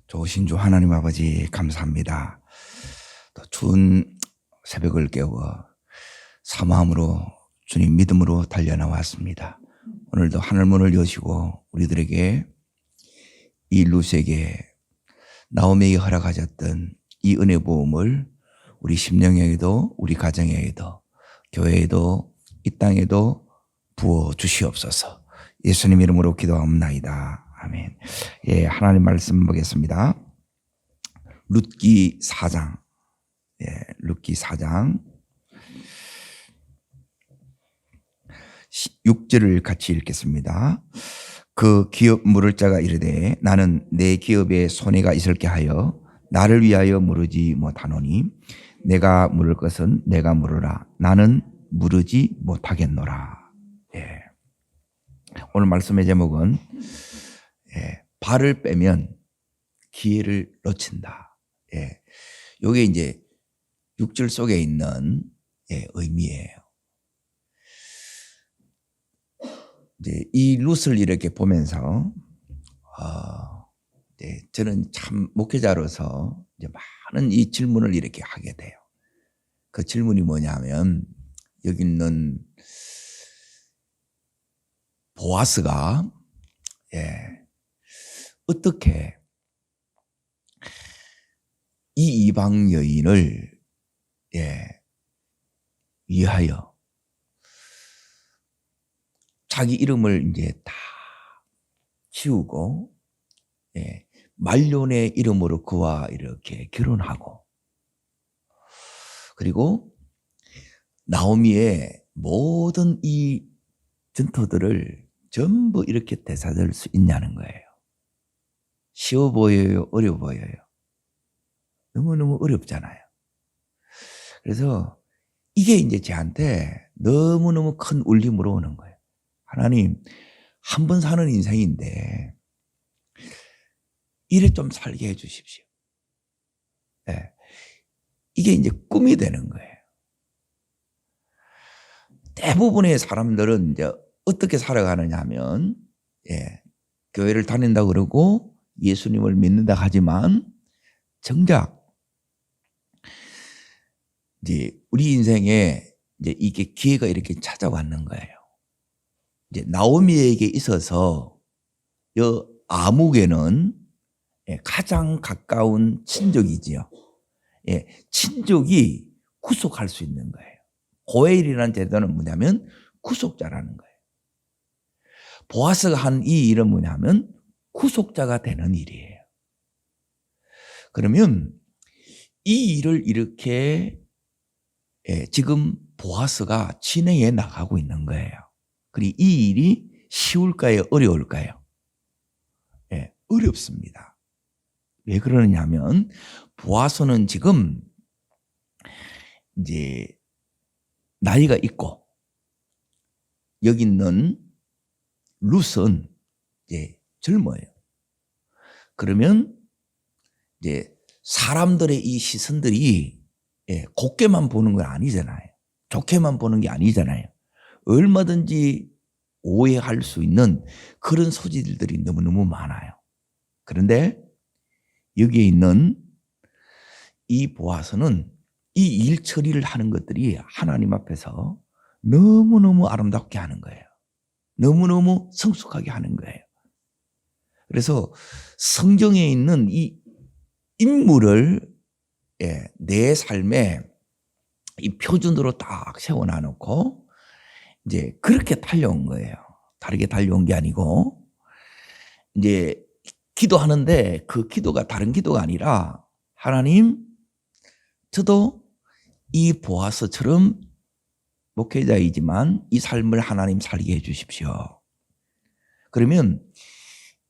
좋으신 주 하나님 아버지 감사합니다. 또 추운 새벽을 깨워 사모함으로 주님 믿음으로 달려나왔습니다. 오늘도 하늘문을 여시고 우리들에게 이 룻에게 나오미에게 허락하셨던 이 은혜 보험을 우리 심령에도 우리 가정에도 교회에도 이 땅에도 부어 주시옵소서. 예수님 이름으로 기도하옵나이다. 아멘. 예, 하나님 말씀 보겠습니다. 룻기 4장. 예, 룻기 4장 6절을 같이 읽겠습니다. 그 기업 물을 자가 이르되 나는 내 기업에 손해가 있을게 하여 나를 위하여 물으지 못하노니 내가 물을 것은 내가 물으라. 나는 물으지 못하겠노라. 예. 오늘 말씀의 제목은 발을 빼면 기회를 놓친다. 예. 요게 이제 6절 속에 있는 의미예요. 이제 이 룻을 이렇게 보면서 저는 참 목회자로서 이제 많은 이 질문을 이렇게 하게 돼요. 그 질문이 뭐냐면 여기 있는 보아스가 어떻게 이 이방 여인을 위하여 자기 이름을 이제 다 지우고 말론의 이름으로 그와 이렇게 결혼하고 그리고 나오미의 모든 이 전토들을 전부 이렇게 되살릴 수 있냐는 거예요. 쉬워 보여요? 어려워 보여요? 너무너무 어렵잖아요. 그래서 이게 이제 저한테 너무너무 큰 울림으로 오는 거예요. 하나님, 한 번 사는 인생인데 이래 좀 살게 해 주십시오. 네. 이게 이제 꿈이 되는 거예요. 대부분의 사람들은 이제 어떻게 살아가느냐 하면 교회를 다닌다 그러고 예수님을 믿는다 하지만 정작 이제 우리 인생에 이제 이게 기회가 이렇게 찾아왔는 거예요. 이제 나오미에게 있어서 이 아묵에는 가장 가까운 친족이지요. 친족이 구속할 수 있는 거예요. 고엘이라는 제도는 뭐냐면 구속자라는 거예요. 보아스가 한 이 일은 뭐냐면 구속자가 되는 일이에요. 그러면 이 일을 이렇게 지금 보아스가 진행해 나가고 있는 거예요. 그리고 이 일이 쉬울까요? 어려울까요? 어렵습니다. 왜 그러느냐면 보아스는 지금 이제 나이가 있고 여기 있는 룻은 이제 젊어요. 그러면 이제 사람들의 이 시선들이 곱게만 보는 건 아니잖아요. 좋게만 보는 게 아니잖아요. 얼마든지 오해할 수 있는 그런 소지들이 너무너무 많아요. 그런데 여기에 있는 이 보아스는 이 일 처리를 하는 것들이 하나님 앞에서 너무너무 아름답게 하는 거예요. 너무너무 성숙하게 하는 거예요. 그래서 성경에 있는 이 인물을 내 삶에 이 표준으로 딱 세워놔놓고 이제 그렇게 달려온 거예요. 다르게 달려온 게 아니고 이제 기도하는데 그 기도가 다른 기도가 아니라 하나님, 저도 이 보아스처럼 목회자이지만 이 삶을 하나님 살게 해 주십시오. 그러면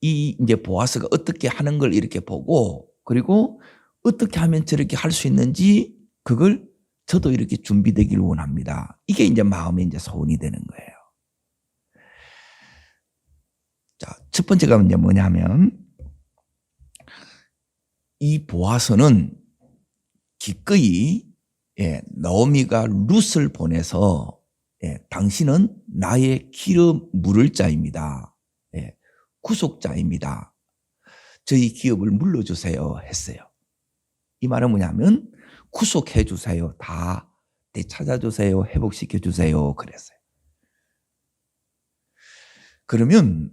이 이제 보아스가 어떻게 하는 걸 이렇게 보고 그리고 어떻게 하면 저렇게 할 수 있는지 그걸 저도 이렇게 준비되기를 원합니다. 이게 이제 마음의 이제 소원이 되는 거예요. 자, 첫 번째가 이제 뭐냐면 이 보아스는 기꺼이 나오미가 룻을 보내서 당신은 나의 기름 물을 자입니다. 구속자입니다. 저희 기업을 물러주세요 했어요. 이 말은 뭐냐면 구속해 주세요. 다 되찾아주세요. 회복시켜 주세요. 그랬어요. 그러면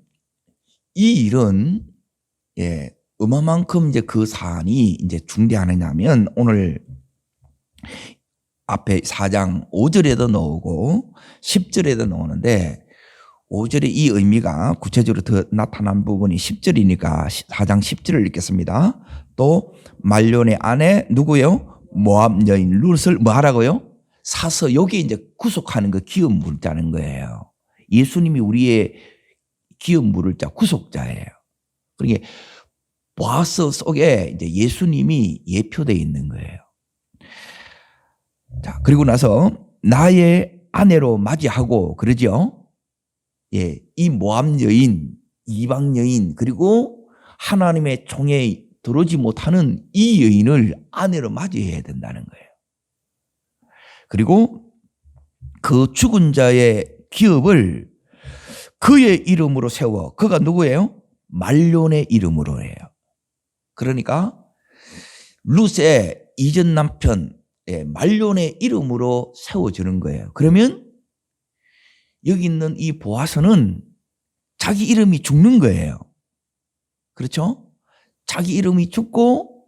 이 일은 얼마만큼 이제 그 사안이 이제 중대하느냐면 오늘 앞에 4장 5절에도 나오고 10절에도 나오는데 5절에 이 의미가 구체적으로 더 나타난 부분이 10절이니까 4장 10절을 읽겠습니다. 또 말론의 아내 누구요? 모압 여인 룻을 뭐 하라고요? 사서 여기 이제 구속하는 거 기업 물자는 거예요. 예수님이 우리의 기업 물을 자 구속자예요. 그러니까 보아스 속에 이제 예수님이 예표되어 있는 거예요. 자, 그리고 나서 나의 아내로 맞이하고 그러죠. 이 모압 여인, 이방 여인, 그리고 하나님의 종에 들어오지 못하는 이 여인을 아내로 맞이해야 된다는 거예요. 그리고 그 죽은 자의 기업을 그의 이름으로 세워. 그가 누구예요? 말론의 이름으로 해요. 그러니까 룻의 이전 남편 말론의 이름으로 세워주는 거예요. 그러면 여기 있는 이 보아스는 자기 이름이 죽는 거예요. 그렇죠? 자기 이름이 죽고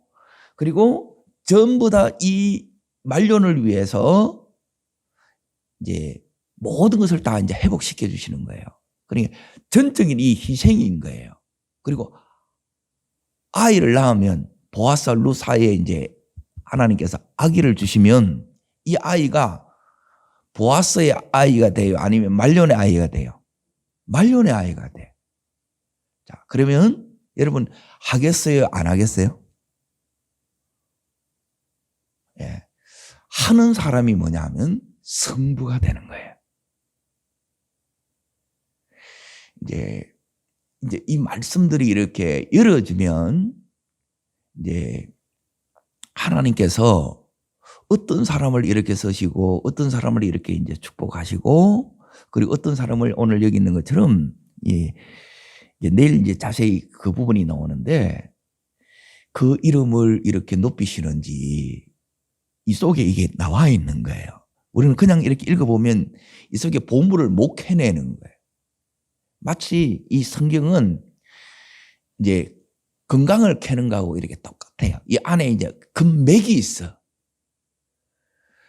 그리고 전부 다 이 말론을 위해서 이제 모든 것을 다 이제 회복시켜 주시는 거예요. 그러니까 전적인 이 희생인 거예요. 그리고 아이를 낳으면 보아스와 룻 사이에 이제 하나님께서 아기를 주시면 이 아이가 보아스의 아이가 돼요? 아니면 말론의 아이가 돼요? 말론의 아이가 돼. 자, 그러면 여러분 하겠어요? 안 하겠어요? 하는 사람이 뭐냐면 성부가 되는 거예요. 이제 이 말씀들이 이렇게 열어지면 이제 하나님께서 어떤 사람을 이렇게 쓰시고 어떤 사람을 이렇게 이제 축복하시고 그리고 어떤 사람을 오늘 여기 있는 것처럼 이제 내일 이제 자세히 그 부분이 나오는데 그 이름을 이렇게 높이시는지 이 속에 이게 나와 있는 거예요. 우리는 그냥 이렇게 읽어보면 이 속에 보물을 못 해내는 거예요. 마치 이 성경은 이제 건강을 캐는 거하고 이렇게 똑같아요. 이 안에 이제 금맥이 있어.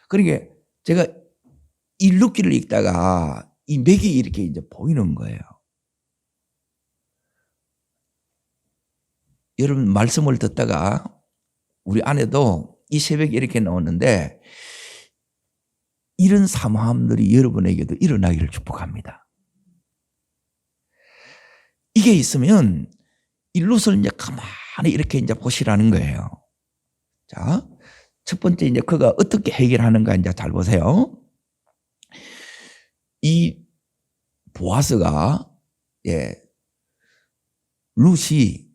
그러니까 제가 이 룻기를 읽다가 이 맥이 이렇게 이제 보이는 거예요. 여러분 말씀을 듣다가 우리 아내도 이 새벽에 이렇게 나오는데 이런 사모함들이 여러분에게도 일어나기를 축복합니다. 이게 있으면 이 룻을 이제 가만히 이렇게 이제 보시라는 거예요. 자, 첫 번째 이제 그가 어떻게 해결하는가 이제 잘 보세요. 이 보아스가 룻이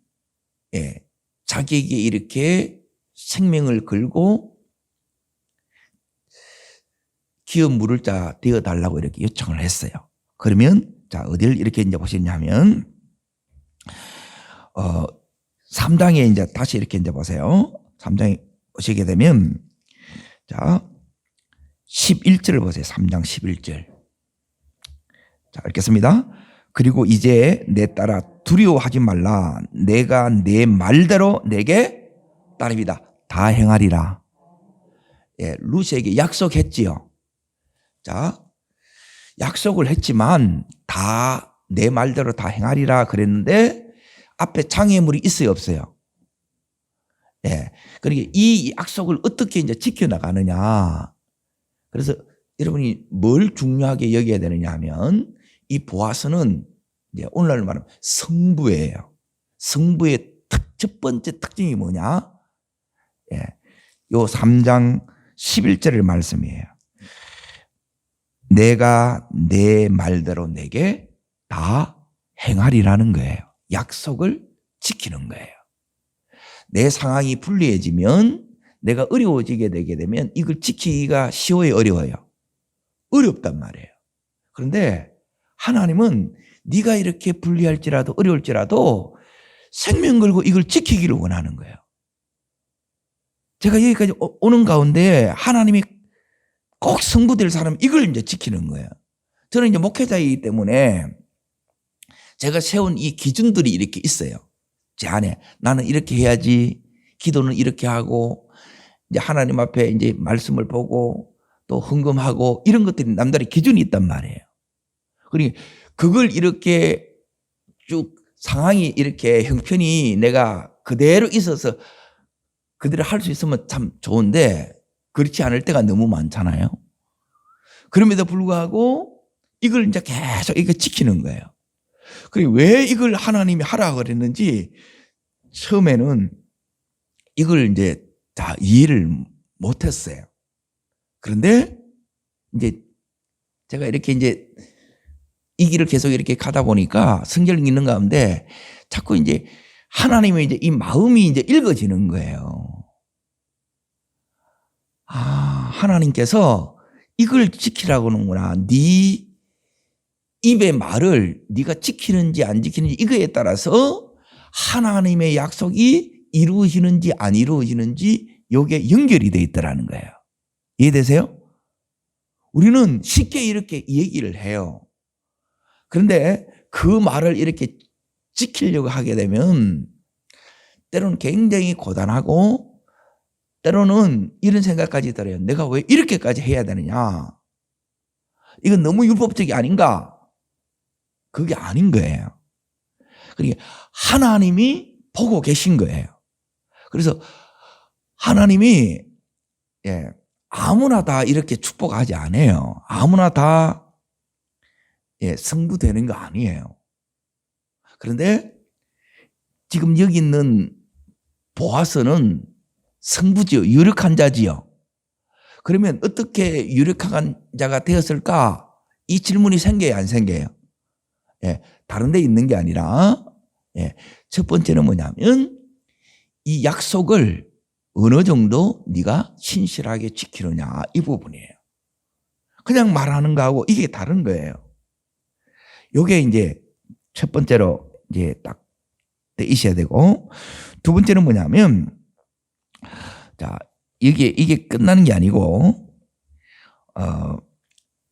자기에게 이렇게 생명을 걸고 기업 물을 자 되어 달라고 이렇게 요청을 했어요. 그러면 자 어디를 이렇게 이제 보시냐면 3장에 이제 다시 이렇게 이제 보세요. 3장에 보시게 되면 자 11절을 보세요. 3장 11절. 자 읽겠습니다. 그리고 이제 내 딸아 두려워하지 말라. 내가 내 말대로 내게 따릅니다. 다 행하리라. 룻에게 약속했지요. 자 약속을 했지만 다 내 말대로 다 행하리라 그랬는데 앞에 장애물이 있어요, 없어요? 그러니까 이 약속을 어떻게 이제 지켜나가느냐. 그래서 여러분이 뭘 중요하게 여겨야 되느냐 하면 이 보아스는 이제 오늘날 말하면 성부예요. 성부의 첫 번째 특징이 뭐냐? 요 3장 11절의 말씀이에요. 내가 내 말대로 내게 다 행하리라는 거예요. 약속을 지키는 거예요. 내 상황이 불리해지면 내가 어려워지게 되게 되면 이걸 지키기가 쉬워요, 어려워요? 어렵단 말이에요. 그런데 하나님은 네가 이렇게 불리할지라도 어려울지라도 생명 걸고 이걸 지키기를 원하는 거예요. 제가 여기까지 오는 가운데 하나님이 꼭 성부될 사람 이걸 이제 지키는 거예요. 저는 이제 목회자이기 때문에 제가 세운 이 기준들이 이렇게 있어요. 제 안에 나는 이렇게 해야지, 기도는 이렇게 하고, 이제 하나님 앞에 이제 말씀을 보고 또 헌금하고 이런 것들이 남다른 기준이 있단 말이에요. 그러니까 그걸 이렇게 쭉 상황이 이렇게 형편이 내가 그대로 있어서 그대로 할 수 있으면 참 좋은데 그렇지 않을 때가 너무 많잖아요. 그럼에도 불구하고 이걸 이제 계속 이거 지키는 거예요. 그리고 왜 이걸 하나님이 하라 그랬는지 처음에는 이걸 이제 다 이해를 못했어요. 그런데 이제 제가 이렇게 이제 이 길을 계속 이렇게 가다 보니까 성경을 읽는 가운데 자꾸 이제 하나님의 이제 이 마음이 이제 읽어지는 거예요. 아, 하나님께서 이걸 지키라고 하는구나. 네 입의 말을 네가 지키는지 안 지키는지 이거에 따라서 하나님의 약속이 이루어지는지 안 이루어지는지 이게 연결이 돼 있더라는 거예요. 이해되세요? 우리는 쉽게 이렇게 얘기를 해요. 그런데 그 말을 이렇게 지키려고 하게 되면 때로는 굉장히 고단하고 때로는 이런 생각까지 들어요. 내가 왜 이렇게까지 해야 되느냐? 이건 너무 율법적이 아닌가? 그게 아닌 거예요. 그러니까 하나님이 보고 계신 거예요. 그래서 하나님이 아무나 다 이렇게 축복하지 않아요. 아무나 다 성부되는 거 아니에요. 그런데 지금 여기 있는 보아스는 성부지요. 유력한 자지요. 그러면 어떻게 유력한 자가 되었을까? 이 질문이 생겨요, 안 생겨요? 다른 데 있는 게 아니라 첫 번째는 뭐냐면 이 약속을 어느 정도 네가 신실하게 지키느냐 이 부분이에요. 그냥 말하는 거하고 이게 다른 거예요. 요게 이제 첫 번째로 이제 딱 돼 있어야 되고 두 번째는 뭐냐면 자 이게 끝나는 게 아니고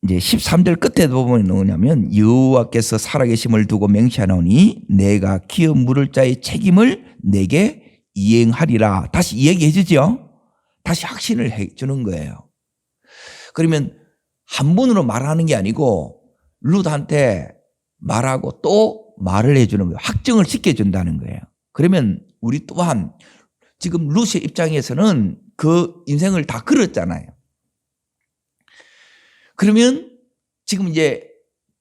이제 13절 끝에 보면 뭐냐면 여호와께서 살아계심을 두고 맹세하노니 내가 기업 물을 자의 책임을 내게 이행하리라. 다시 얘기해 주죠. 다시 확신을 해 주는 거예요. 그러면 한 번으로 말하는 게 아니고 룻한테 말하고 또 말을 해 주는 거예요. 확정을 시켜준다는 거예요. 그러면 우리 또한 지금 룻의 입장에서는 그 인생을 다 걸었잖아요. 그러면 지금 이제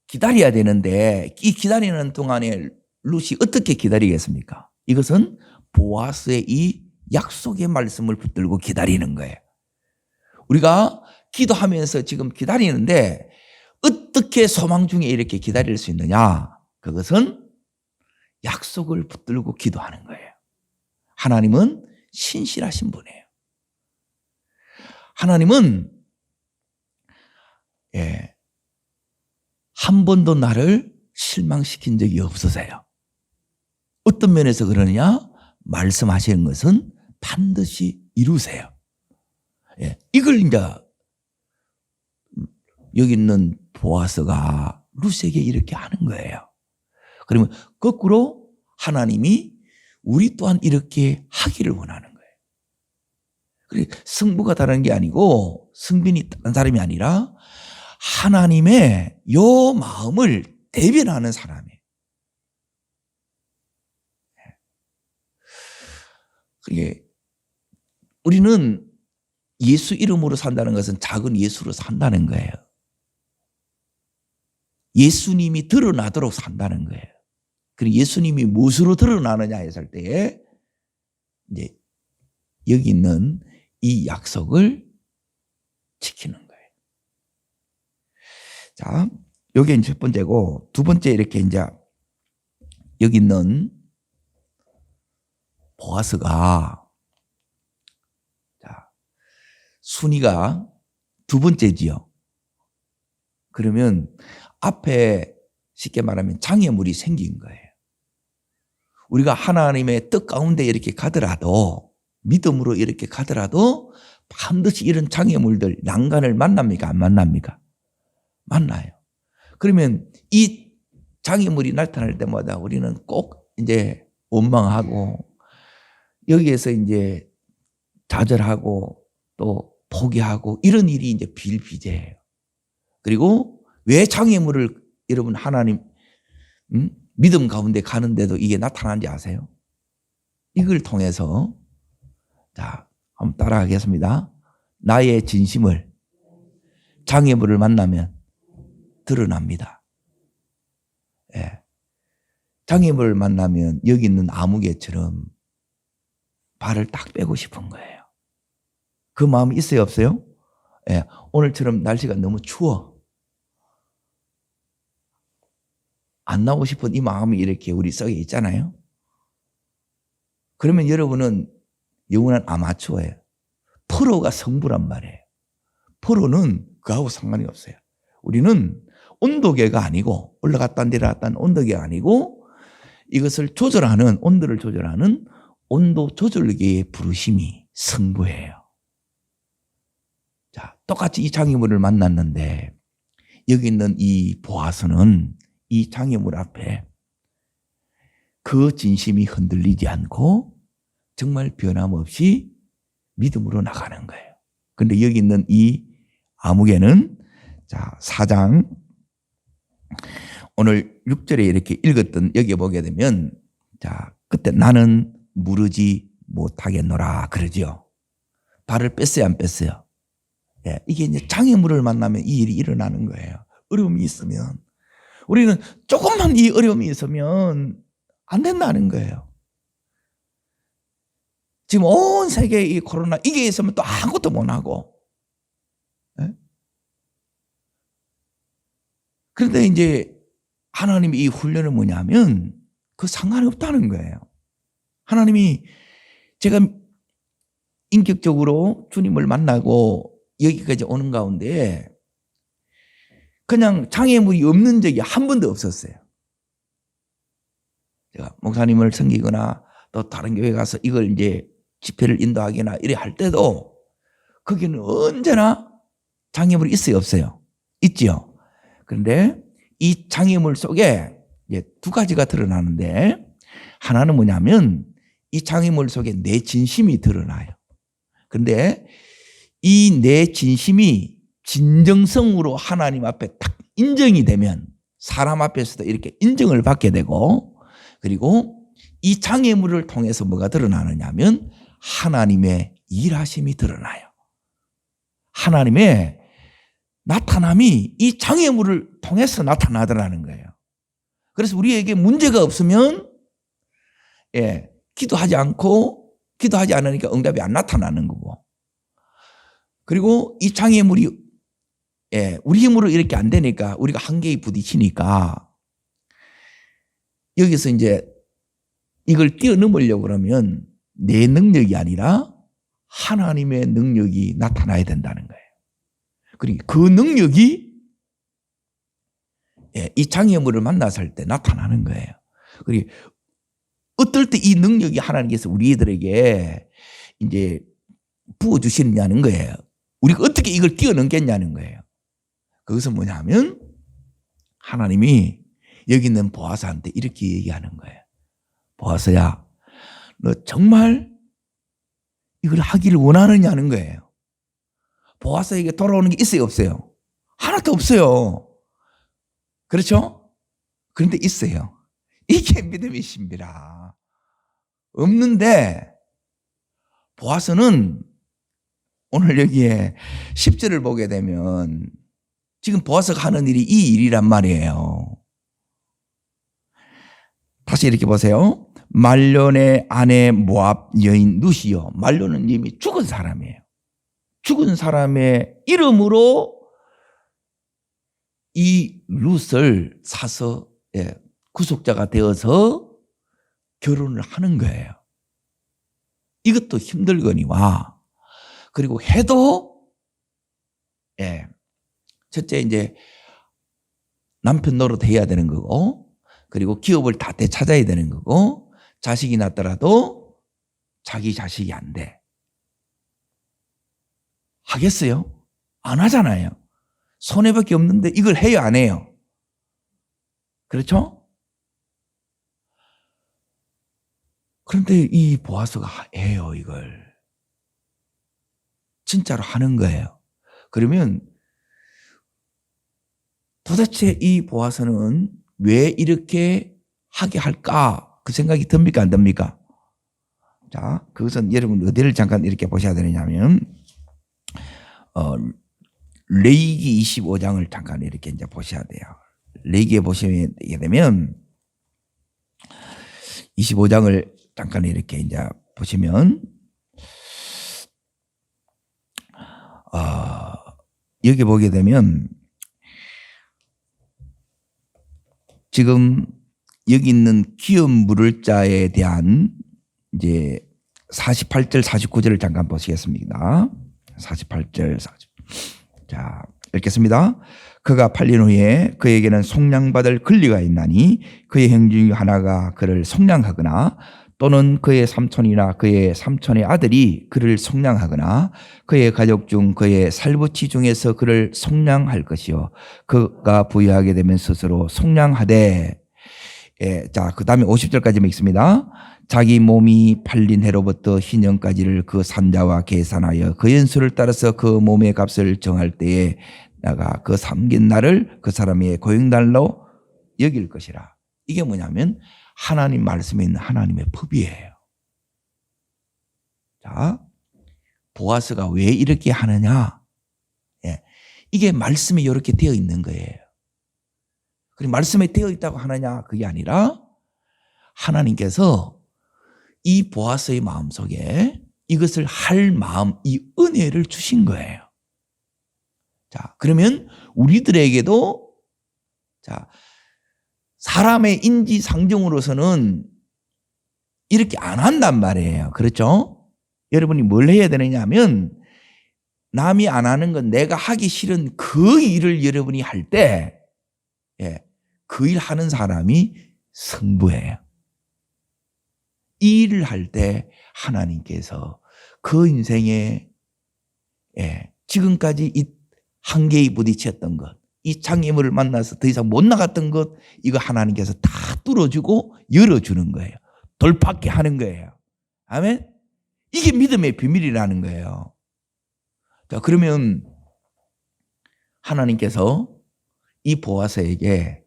기다려야 되는데 이 기다리는 동안에 룻이 어떻게 기다리겠습니까? 이것은 보아스의 이 약속의 말씀을 붙들고 기다리는 거예요. 우리가 기도하면서 지금 기다리는데 어떻게 소망 중에 이렇게 기다릴 수 있느냐? 그것은 약속을 붙들고 기도하는 거예요. 하나님은 신실하신 분이에요. 하나님은 한 번도 나를 실망시킨 적이 없으세요. 어떤 면에서 그러느냐? 말씀하시는 것은 반드시 이루세요. 이걸 이제 여기 있는 보아스가 룻에게 이렇게 하는 거예요. 그러면 거꾸로 하나님이 우리 또한 이렇게 하기를 원하는 거예요. 그러니까 성부가 다른 게 아니고 성빈이 다른 사람이 아니라 하나님의 요 마음을 대변하는 사람이에요. 그게 우리는 예수 이름으로 산다는 것은 작은 예수로 산다는 거예요. 예수님이 드러나도록 산다는 거예요. 그리고 예수님이 무엇으로 드러나느냐 했을 때에 이제 여기 있는 이 약속을 지키는 거예요. 자, 여기 첫 번째고 두 번째 이렇게 이제 여기 있는 보아스가 자, 순위가 두 번째지요. 그러면 앞에 쉽게 말하면 장애물이 생긴 거예요. 우리가 하나님의 뜻 가운데 이렇게 가더라도, 믿음으로 이렇게 가더라도 반드시 이런 장애물들, 난간을 만납니까? 안 만납니까? 만나요. 그러면 이 장애물이 나타날 때마다 우리는 꼭 이제 원망하고 여기에서 이제 좌절하고 또 포기하고 이런 일이 이제 비일비재해요. 그리고 왜 장애물을 여러분 하나님 믿음 가운데 가는데도 이게 나타나는지 아세요? 이걸 통해서 자 한번 따라하겠습니다. 나의 진심을 장애물을 만나면 드러납니다. 예. 장애물을 만나면 여기 있는 아무개처럼 발을 딱 빼고 싶은 거예요. 그 마음이 있어요, 없어요? 예. 오늘처럼 날씨가 너무 추워. 안 나오고 싶은 이 마음이 이렇게 우리 속에 있잖아요. 그러면 여러분은 영원한 아마추어예요. 프로가 성부란 말이에요. 프로는 그하고 상관이 없어요. 우리는 온도계가 아니고 올라갔다 내려갔다 온도계가 아니고 이것을 조절하는 온도를 조절하는 온도 조절계의 부르심이 성부예요. 자, 똑같이 이 장애물을 만났는데 여기 있는 이 보아서는 이 장애물 앞에 그 진심이 흔들리지 않고 정말 변함없이 믿음으로 나가는 거예요. 그런데 여기 있는 이 아무개는 자 4장 오늘 6절에 이렇게 읽었던 여기에 보게 되면 자 그때 나는 무르지 못하겠노라 그러죠. 발을 뺐어요, 안 뺐어요? 예, 이게 이제 장애물을 만나면 이 일이 일어나는 거예요. 어려움이 있으면 우리는 조금만 이 어려움이 있으면 안 된다는 거예요. 지금 온 세계에 이 코로나 이게 있으면 또 아무것도 못하고. 예? 그런데 이제 하나님이 이 훈련은 뭐냐면 그 상관이 없다는 거예요. 하나님이 제가 인격적으로 주님을 만나고 여기까지 오는 가운데 그냥 장애물이 없는 적이 한 번도 없었어요. 제가 목사님을 섬기거나 또 다른 교회 가서 이걸 이제 집회를 인도하거나 이래 할 때도 거기는 언제나 장애물이 있어요, 없어요? 있지요. 그런데 이 장애물 속에 이제 두 가지가 드러나는데 하나는 뭐냐면 이 장애물 속에 내 진심이 드러나요. 그런데 이 내 진심이 진정성으로 하나님 앞에 딱 인정이 되면 사람 앞에서도 이렇게 인정을 받게 되고 그리고 이 장애물을 통해서 뭐가 드러나느냐 하면 하나님의 일하심이 드러나요. 하나님의 나타남이 이 장애물을 통해서 나타나더라는 거예요. 그래서 우리에게 문제가 없으면 기도하지 않으니까 응답이 안 나타나는 거고 그리고 이 장애물이 우리 힘으로 이렇게 안 되니까 우리가 한계에 부딪히니까 여기서 이제 이걸 뛰어넘으려고 그러면 내 능력이 아니라 하나님의 능력이 나타나야 된다는 거예요. 그러니까 그 능력이 이 장애물을 만났을 때 나타나는 거예요. 그리고 어떨 때 이 능력이 하나님께서 우리들에게 이제 부어주시느냐는 거예요. 우리가 어떻게 이걸 뛰어넘겠냐는 거예요. 그것은 뭐냐면 하나님이 여기 있는 보아스한테 이렇게 얘기하는 거예요. 보아스야, 너 정말 이걸 하기를 원하느냐는 거예요. 보아스에게 돌아오는 게 있어요, 없어요? 하나도 없어요. 그렇죠? 그런데 있어요. 이게 믿음의 신비라. 없는데 보아스는 오늘 여기에 10절을 보게 되면 지금 보아스가 하는 일이 이 일이란 말이에요. 다시 이렇게 보세요. 말론의 아내 모압 여인 룻이요. 말론은 이미 죽은 사람이에요. 죽은 사람의 이름으로 이 룻을 사서 구속자가 되어서 결혼을 하는 거예요. 이것도 힘들거니와 그리고 해도 첫째 이제 남편 노릇 해야 되는 거고 그리고 기업을 다 되찾아야 되는 거고 자식이 낳더라도 자기 자식이 안 돼. 하겠어요? 안 하잖아요. 손해밖에 없는데 이걸 해요, 안 해요? 그렇죠? 그런데 이 보아스가 해요, 이걸. 진짜로 하는 거예요. 그러면 도대체 이 보아스는 왜 이렇게 하게 할까? 그 생각이 듭니까, 안 듭니까? 자, 그것은 여러분 어디를 잠깐 이렇게 보셔야 되느냐면, 레위기 25장을 잠깐 이렇게 이제 보셔야 돼요. 레위기에 보시게 되면 25장을 잠깐 이렇게 이제 보시면 여기 보게 되면 지금 여기 있는 기업 물을 자에 대한 이제 48절 49절을 잠깐 보시겠습니다. 48절 40. 자, 읽겠습니다. 그가 팔린 후에 그에게는 속량받을 권리가 있나니 그의 형 중 하나가 그를 속량하거나 또는 그의 삼촌이나 그의 삼촌의 아들이 그를 속량하거나 그의 가족 중 그의 살부치 중에서 그를 속량할 것이요 그가 부유하게 되면 스스로 속량하되. 자, 그 다음에 50절까지 읽습니다. 자기 몸이 팔린 해로부터 희년까지를 그 산자와 계산하여 그 연수를 따라서 그 몸의 값을 정할 때에 나가 그 삼긴 날을 그 사람의 고용달로 여길 것이라. 이게 뭐냐면 하나님 말씀에 있는 하나님의 법이에요. 자, 보아스가 왜 이렇게 하느냐? 이게 말씀에 이렇게 되어 있는 거예요. 그리고 말씀에 되어 있다고 하느냐? 그게 아니라 하나님께서 이 보아스의 마음속에 이것을 할 마음, 이 은혜를 주신 거예요. 자, 그러면 우리들에게도 자, 사람의 인지상정으로서는 이렇게 안 한단 말이에요. 그렇죠? 여러분이 뭘 해야 되느냐 하면 남이 안 하는 건 내가 하기 싫은 그 일을 여러분이 할 때 그 일 하는 사람이 성부예요. 이 일을 할 때 하나님께서 그 인생에 지금까지 이 한계에 부딪혔던 것, 이 장애물을 만나서 더 이상 못 나갔던 것, 이거 하나님께서 다 뚫어주고 열어주는 거예요. 돌파하게 하는 거예요. 아멘? 이게 믿음의 비밀이라는 거예요. 자, 그러면 하나님께서 이 보아스에게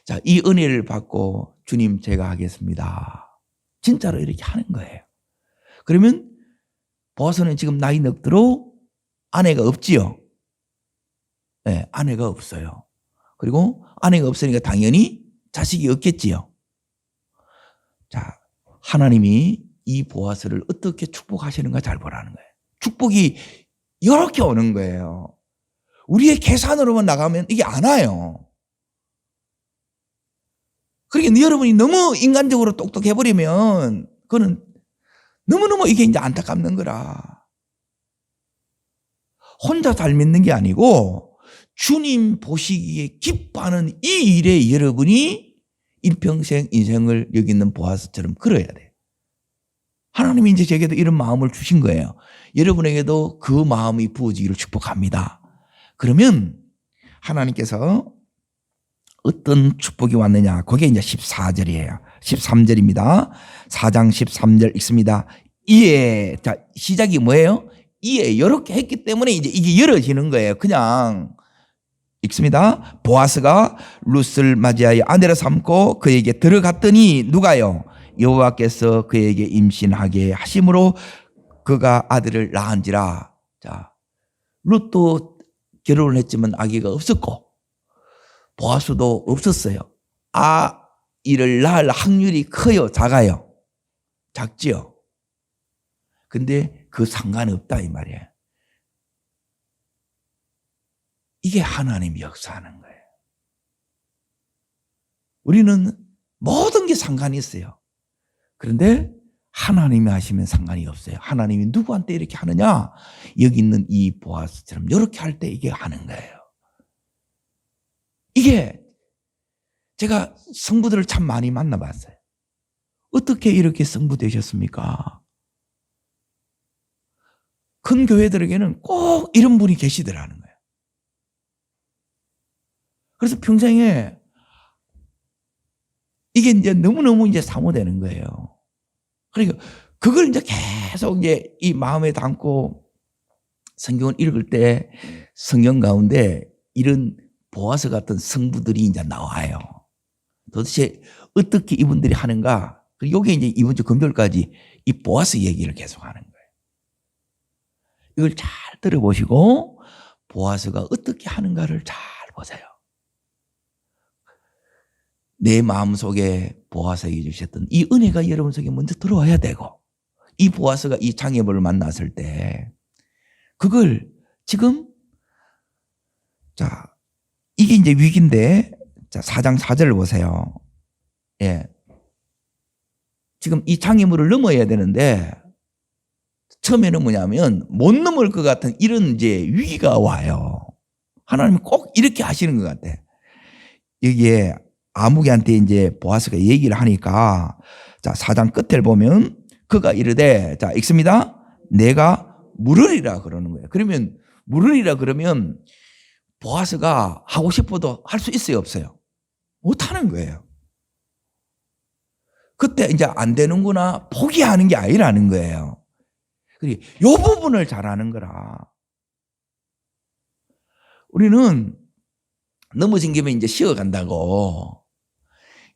자, 이 은혜를 받고 주님 제가 하겠습니다. 진짜로 이렇게 하는 거예요. 그러면 보아스는 지금 나이 넉들어 아내가 없지요. 아내가 없어요. 그리고 아내가 없으니까 당연히 자식이 없겠지요. 자, 하나님이 이 보아스를 어떻게 축복하시는가 잘 보라는 거예요. 축복이 이렇게 오는 거예요. 우리의 계산으로만 나가면 이게 안 와요. 그러니까 여러분이 너무 인간적으로 똑똑해버리면 그거는 너무너무 이게 이제 안타깝는 거라. 혼자 잘 믿는 게 아니고 주님 보시기에 기뻐하는 이 일에 여러분이 일평생 인생을 여기 있는 보아스처럼 걸어야 돼요. 하나님이 이제 제게도 이런 마음을 주신 거예요. 여러분에게도 그 마음이 부어지기를 축복합니다. 그러면 하나님께서 어떤 축복이 왔느냐? 그게 이제 14절이에요. 13절입니다. 4장 13절 읽습니다. 이에, 자, 시작이 뭐예요? 이에 이렇게 했기 때문에 이제 이게 열어지는 거예요. 그냥 읽습니다. 보아스가 룻을 맞이하여 아내로 삼고 그에게 들어갔더니 누가요? 여호와께서 그에게 임신하게 하심으로 그가 아들을 낳은지라. 자, 룻도 결혼을 했지만 아기가 없었고 보아스도 없었어요. 아이를 낳을 확률이 커요? 작아요? 작지요? 근데 그 상관없다 이 말이에요. 이게 하나님이 역사하는 거예요. 우리는 모든 게 상관이 있어요. 그런데 하나님이 하시면 상관이 없어요. 하나님이 누구한테 이렇게 하느냐? 여기 있는 이 보아스처럼 이렇게 할 때 이게 하는 거예요. 이게 제가 성부들을 참 많이 만나봤어요. 어떻게 이렇게 성부되셨습니까? 큰 교회들에게는 꼭 이런 분이 계시더라는 거예요. 그래서 평생에 이게 이제 너무너무 이제 사모되는 거예요. 그러니까 그걸 이제 계속 이제 이 마음에 담고 성경을 읽을 때 성경 가운데 이런 보아스 같은 성부들이 이제 나와요. 도대체 어떻게 이분들이 하는가? 요게 이제 이번 주 금요일까지 이 보아스 얘기를 계속 하는 거예요. 이걸 잘 들어보시고 보아스가 어떻게 하는가를 잘 보세요. 내 마음속에 보아스에게 주셨던 이 은혜가 여러분 속에 먼저 들어와야 되고, 이 보아스가 이 장애물을 만났을 때 그걸 지금, 자, 이게 이제 위기인데, 자, 4장 4절을 보세요. 예. 지금 이 장애물을 넘어야 되는데, 처음에는 뭐냐면, 못 넘을 것 같은 이런 이제 위기가 와요. 하나님은 꼭 이렇게 하시는 것 같아. 여기에 아무개한테 이제 보아스가 얘기를 하니까, 자, 4장 끝을 보면, 그가 이르되, 자, 읽습니다. 내가 물으리라 그러는 거예요. 그러면, 물으리라 그러면, 보아스가 하고 싶어도 할 수 있어요, 없어요? 못 하는 거예요. 그때 이제 안 되는구나, 포기하는 게 아니라는 거예요. 이 부분을 잘하는 거라. 우리는 넘어진 김에 이제 쉬어간다고,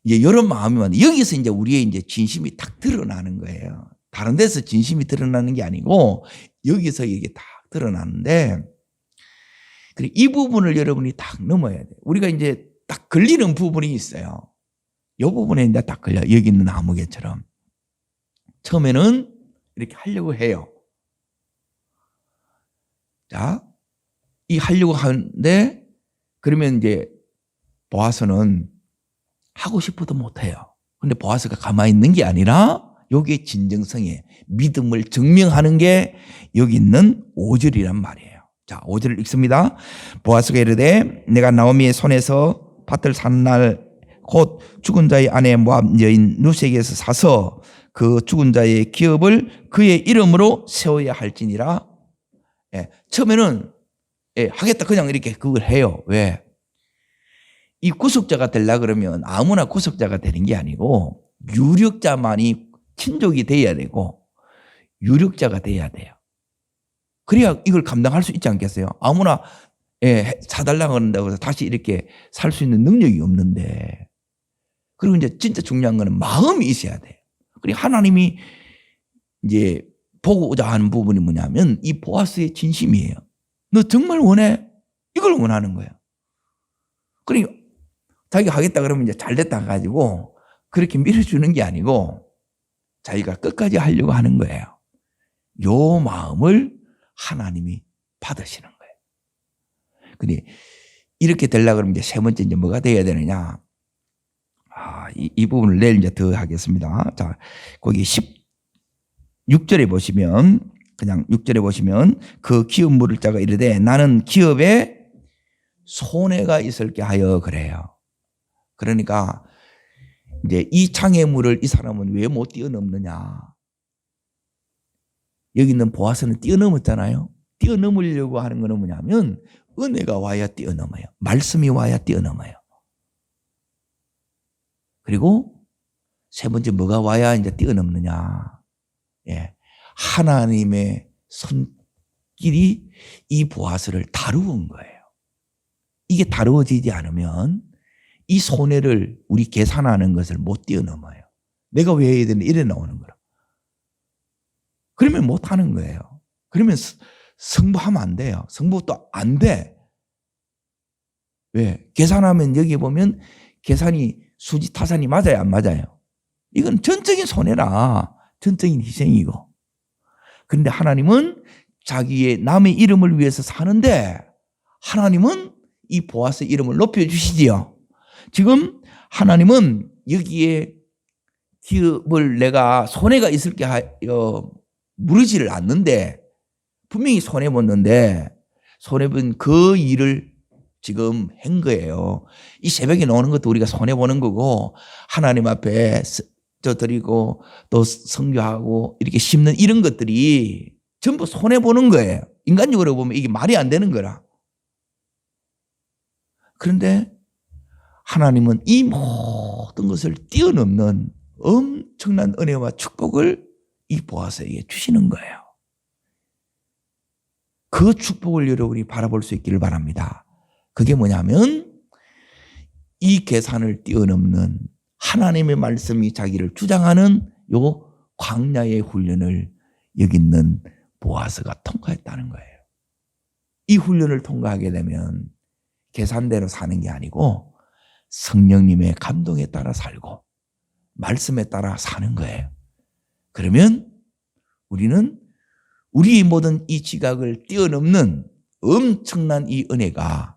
이제 이런 마음이면 여기서 이제 우리의 이제 진심이 딱 드러나는 거예요. 다른 데서 진심이 드러나는 게 아니고 여기서 이게 딱 드러나는데, 이 부분을 여러분이 딱 넘어야 돼요. 우리가 이제 딱 걸리는 부분이 있어요. 이 부분에 이제 딱 걸려. 여기 있는 나무개처럼. 처음에는 이렇게 하려고 해요. 자, 이 하려고 하는데, 그러면 이제 보아스는 하고 싶어도 못해요. 근데 보아스가 가만히 있는 게 아니라 여기에 진정성에 믿음을 증명하는 게 여기 있는 5절이란 말이에요. 자, 5절을 읽습니다. 보아스가 이르되 내가 나오미의 손에서 밭을 산 날 곧 죽은 자의 아내 모압 여인 루세에게서 사서 그 죽은 자의 기업을 그의 이름으로 세워야 할지니라. 예, 처음에는 하겠다 그냥 이렇게 그걸 해요. 왜? 이 구속자가 되려고 그러면 아무나 구속자가 되는 게 아니고 유력자만이 친족이 돼야 되고 유력자가 돼야 돼요. 그래야 이걸 감당할 수 있지 않겠어요? 아무나 사달라고 한다고 해서 다시 이렇게 살 수 있는 능력이 없는데. 그리고 이제 진짜 중요한 거는 마음이 있어야 돼요. 그리고 하나님이 이제 보고자 하는 부분이 뭐냐면 이 보아스의 진심이에요. 너 정말 원해? 이걸 원하는 거예요. 그러니까 자기가 하겠다 그러면 이제 잘 됐다 가지고 그렇게 밀어주는 게 아니고 자기가 끝까지 하려고 하는 거예요. 요 마음을 하나님이 받으시는 거예요. 근데 이렇게 되려고 그러면 이제 세 번째 이제 뭐가 돼야 되느냐? 이 부분을 내일 이제 더 하겠습니다. 자, 거기 16절에 보시면, 그냥 6절에 보시면, 그 기업 물을 자가 이르되 나는 기업에 손해가 있을게 하여 그래요. 그러니까 이제 이 장애물을 이 사람은 왜 못 뛰어넘느냐? 여기 있는 보아스는 뛰어넘었잖아요. 뛰어넘으려고 하는 거는 뭐냐면 은혜가 와야 뛰어넘어요. 말씀이 와야 뛰어넘어요. 그리고 세 번째 뭐가 와야 이제 뛰어넘느냐? 예, 하나님의 손길이 이 보아스를 다루은 거예요. 이게 다루어지지 않으면 이 손해를 우리 계산하는 것을 못 뛰어넘어요. 내가 왜 해야 되는데 이래 나오는 거라. 그러면 못 하는 거예요. 그러면 성부하면 안 돼요. 성부도 안 돼. 왜? 계산하면 여기 보면 계산이 수지 타산이 맞아요, 안 맞아요? 이건 전적인 손해라. 전적인 희생이고. 그런데 하나님은 자기의 남의 이름을 위해서 사는데 하나님은 이 보아스 이름을 높여주시지요. 지금 하나님은 여기에 기업을 내가 손해가 있을게 하여 물으지를 않는데 분명히 손해봤는데 손해본 그 일을 지금 한 거예요. 이 새벽에 나오는 것도 우리가 손해보는 거고 하나님 앞에 드리고 또 선교하고 이렇게 심는 이런 것들이 전부 손해보는 거예요. 인간적으로 보면 이게 말이 안 되는 거라. 그런데 하나님은 이 모든 것을 뛰어넘는 엄청난 은혜와 축복을 이 보아스에게 주시는 거예요. 그 축복을 여러분이 바라볼 수 있기를 바랍니다. 그게 뭐냐면 이 계산을 뛰어넘는 하나님의 말씀이 자기를 주장하는 요 광야의 훈련을 여기 있는 보아스가 통과했다는 거예요. 이 훈련을 통과하게 되면 계산대로 사는 게 아니고 성령님의 감동에 따라 살고 말씀에 따라 사는 거예요. 그러면 우리는 우리 모든 이 지각을 뛰어넘는 엄청난 이 은혜가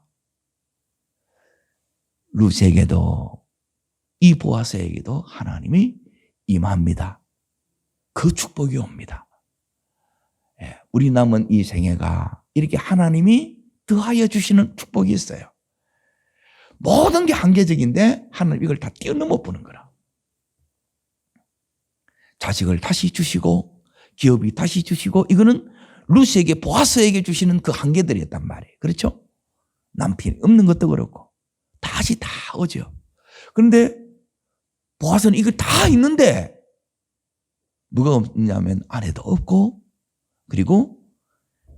룻에게도 이 보아스에게도 하나님이 임합니다. 그 축복이 옵니다. 우리 남은 이 생애가 이렇게 하나님이 더하여 주시는 축복이 있어요. 모든 게 한계적인데 하나님 이걸 다 뛰어넘어 보는 거라. 자식을 다시 주시고 기업이 다시 주시고 이거는 룻에게 보아스에게 주시는 그 한계들이었단 말이에요. 그렇죠? 남편이 없는 것도 그렇고 다시 다 오죠. 그런데 보아스는 이걸 다 있는데 누가 없냐면 아내도 없고 그리고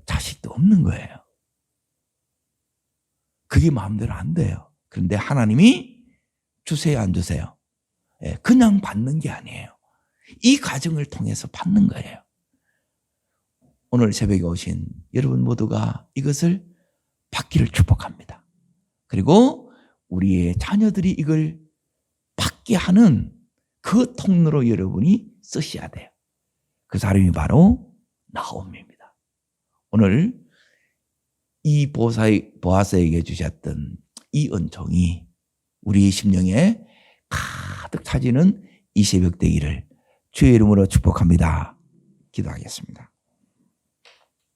자식도 없는 거예요. 그게 마음대로 안 돼요. 그런데 하나님이 주세요 안 주세요? 그냥 받는 게 아니에요. 이 과정을 통해서 받는 거예요. 오늘 새벽에 오신 여러분 모두가 이것을 받기를 축복합니다. 그리고 우리의 자녀들이 이걸 받게 하는 그 통로로 여러분이 쓰셔야 돼요. 그 사람이 바로 나옴입니다. 오늘 이 보아스에게 주셨던 이 은총이 우리 심령에 가득 차지는 이 새벽 되기를 주의 이름으로 축복합니다. 기도하겠습니다.